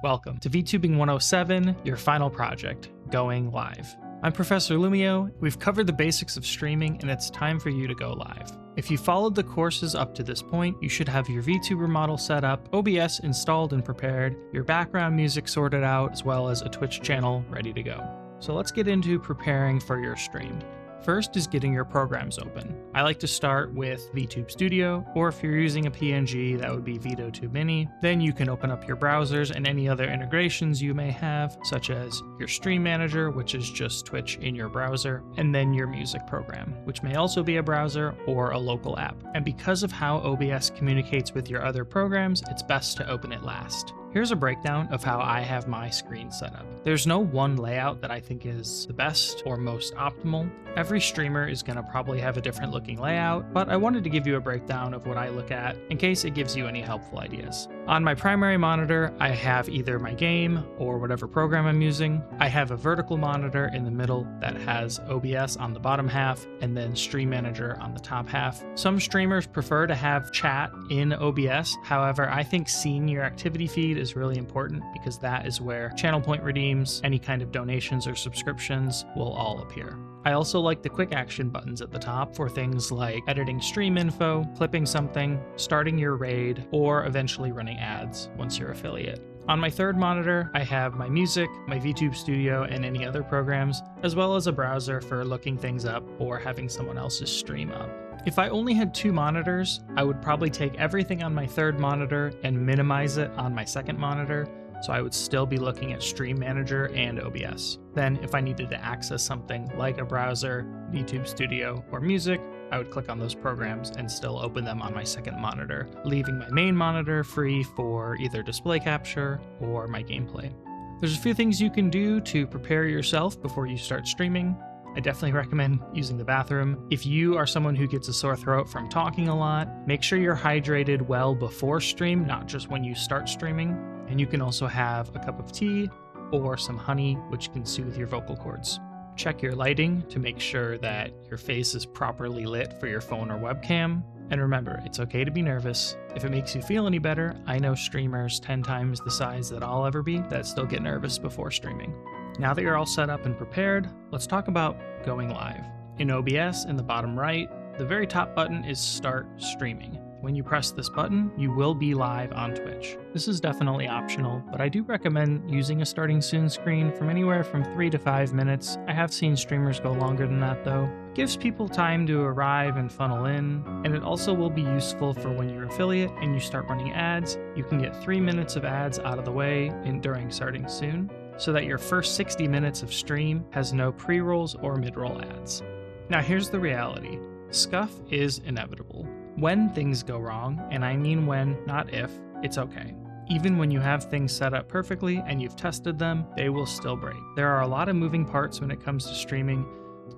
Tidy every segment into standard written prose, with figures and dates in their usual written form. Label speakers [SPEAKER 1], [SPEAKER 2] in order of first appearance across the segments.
[SPEAKER 1] Welcome to VTubing 107, your final project, going live. I'm Professor Lumio. We've covered the basics of streaming and it's time for you to go live. If you followed the courses up to this point, you should have your VTuber model set up, OBS installed and prepared, your background music sorted out, as well as a Twitch channel ready to go. So let's get into preparing for your stream. First is getting your programs open. I like to start with VTube Studio, or if you're using a PNG, that would be VTuber Mini. Then you can open up your browsers and any other integrations you may have, such as your Stream Manager, which is just Twitch in your browser, and then your music program, which may also be a browser or a local app. And because of how OBS communicates with your other programs, it's best to open it last. Here's a breakdown of how I have my screen set up. There's no one layout that I think is the best or most optimal. Every streamer is going to probably have a different looking layout, but I wanted to give you a breakdown of what I look at in case it gives you any helpful ideas. On my primary monitor, I have either my game or whatever program I'm using. I have a vertical monitor in the middle that has OBS on the bottom half and then Stream Manager on the top half. Some streamers prefer to have chat in OBS. However, I think seeing your activity feed is really important because that is where channel point redeems, any kind of donations or subscriptions will all appear. I also like the quick action buttons at the top for things like editing stream info, clipping something, starting your raid, or eventually running ads once you're affiliate. On my third monitor, I have my music, my VTube Studio, and any other programs, as well as a browser for looking things up or having someone else's stream up. If I only had two monitors, I would probably take everything on my third monitor and minimize it on my second monitor, so I would still be looking at Stream Manager and OBS. Then if I needed to access something like a browser, VTube Studio, or music, I would click on those programs and still open them on my second monitor, leaving my main monitor free for either display capture or my gameplay. There's a few things you can do to prepare yourself before you start streaming. I definitely recommend using the bathroom. If you are someone who gets a sore throat from talking a lot, make sure you're hydrated well before stream, not just when you start streaming. And you can also have a cup of tea or some honey, which can soothe your vocal cords. Check your lighting to make sure that your face is properly lit for your phone or webcam. And remember, it's okay to be nervous. If it makes you feel any better, I know streamers 10 times the size that I'll ever be that still get nervous before streaming. Now that you're all set up and prepared, let's talk about going live. In OBS, in the bottom right, the very top button is Start Streaming. When you press this button, you will be live on Twitch. This is definitely optional, but I do recommend using a starting soon screen from anywhere from 3 to 5 minutes. I have seen streamers go longer than that though. It gives people time to arrive and funnel in, and it also will be useful for when you're affiliate and you start running ads. You can get 3 minutes of ads out of the way during starting soon, so that your first 60 minutes of stream has no pre-rolls or mid-roll ads. Now here's the reality. Scuff is inevitable. When things go wrong, and I mean when, not if, it's okay. Even when you have things set up perfectly and you've tested them, they will still break. There are a lot of moving parts when it comes to streaming.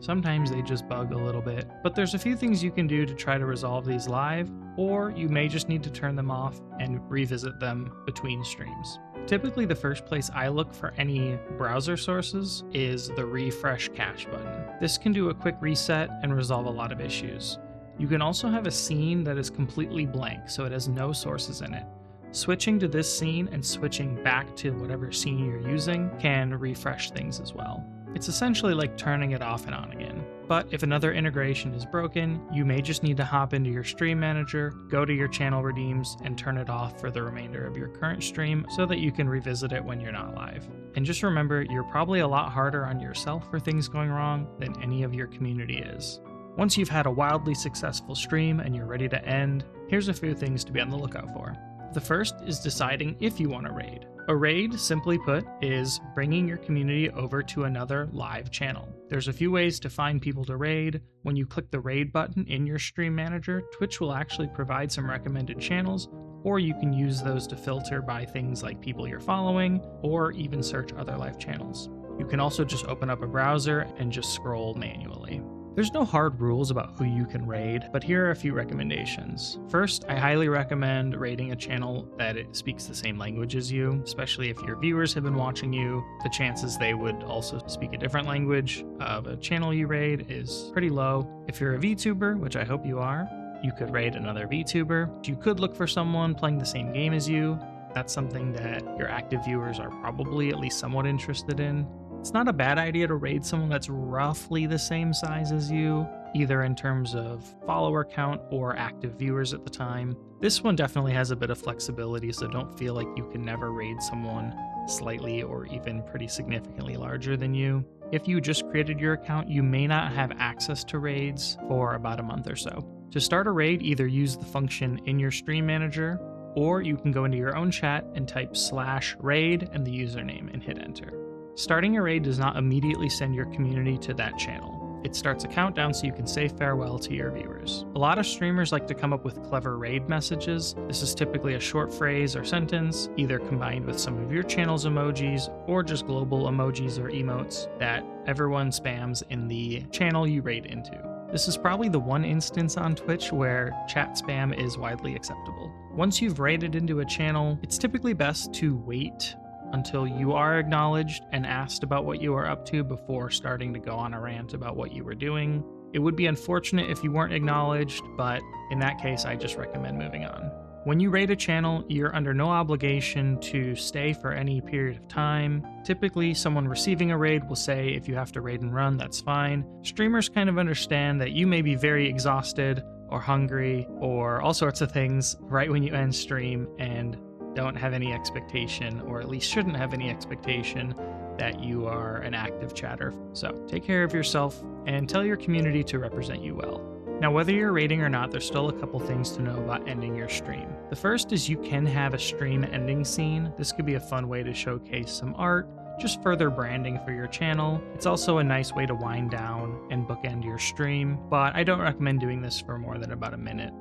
[SPEAKER 1] Sometimes they just bug a little bit, but there's a few things you can do to try to resolve these live, or you may just need to turn them off and revisit them between streams. Typically, the first place I look for any browser sources is the refresh cache button. This can do a quick reset and resolve a lot of issues. You can also have a scene that is completely blank, so it has no sources in it. Switching to this scene and switching back to whatever scene you're using can refresh things as well. It's essentially like turning it off and on again. But if another integration is broken, you may just need to hop into your Stream Manager, go to your channel redeems, and turn it off for the remainder of your current stream so that you can revisit it when you're not live. And just remember, you're probably a lot harder on yourself for things going wrong than any of your community is. Once you've had a wildly successful stream and you're ready to end, here's a few things to be on the lookout for. The first is deciding if you want to raid. A raid, simply put, is bringing your community over to another live channel. There's a few ways to find people to raid. When you click the raid button in your Stream Manager, Twitch will actually provide some recommended channels, or you can use those to filter by things like people you're following, or even search other live channels. You can also just open up a browser and just scroll manually. There's no hard rules about who you can raid, but here are a few recommendations. First, I highly recommend raiding a channel that it speaks the same language as you, especially if your viewers have been watching you. The chances they would also speak a different language of a channel you raid is pretty low. If you're a VTuber, which I hope you are, you could raid another VTuber. You could look for someone playing the same game as you. That's something that your active viewers are probably at least somewhat interested in. It's not a bad idea to raid someone that's roughly the same size as you, either in terms of follower count or active viewers at the time. This one definitely has a bit of flexibility, so don't feel like you can never raid someone slightly or even pretty significantly larger than you. If you just created your account, you may not have access to raids for about a month or so. To start a raid, either use the function in your stream manager, or you can go into your own chat and type /raid and the username and hit enter. Starting a raid does not immediately send your community to that channel. It starts a countdown so you can say farewell to your viewers. A lot of streamers like to come up with clever raid messages. This is typically a short phrase or sentence, either combined with some of your channel's emojis or just global emojis or emotes that everyone spams in the channel you raid into. This is probably the one instance on Twitch where chat spam is widely acceptable. Once you've raided into a channel, it's typically best to wait until you are acknowledged and asked about what you are up to before starting to go on a rant about what you were doing. It would be unfortunate if you weren't acknowledged, but in that case, I just recommend moving on. When you raid a channel, you're under no obligation to stay for any period of time. Typically, someone receiving a raid will say if you have to raid and run, that's fine. Streamers kind of understand that you may be very exhausted or hungry or all sorts of things right when you end stream and don't have any expectation, or at least shouldn't have any expectation, that you are an active chatter. So take care of yourself and tell your community to represent you well. Now, whether you're raiding or not, there's still a couple things to know about ending your stream. The first is you can have a stream ending scene. This could be a fun way to showcase some art, just further branding for your channel. It's also a nice way to wind down and bookend your stream, but I don't recommend doing this for more than about a minute.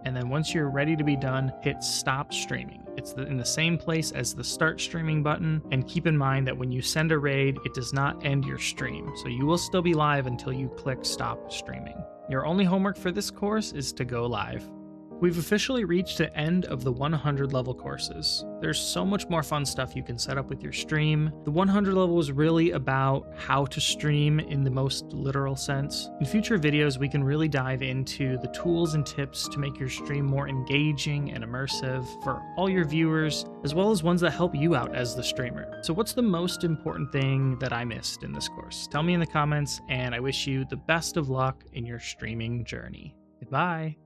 [SPEAKER 1] And then once you're ready to be done, hit stop streaming. It's in the same place as the start streaming button, and keep in mind that when you send a raid, it does not end your stream, so you will still be live until you click stop streaming. Your only homework for this course is to go live. We've officially reached the end of the 100 level courses. There's so much more fun stuff you can set up with your stream. The 100 level is really about how to stream in the most literal sense. In future videos, we can really dive into the tools and tips to make your stream more engaging and immersive for all your viewers, as well as ones that help you out as the streamer. So what's the most important thing that I missed in this course? Tell me in the comments, and I wish you the best of luck in your streaming journey. Goodbye.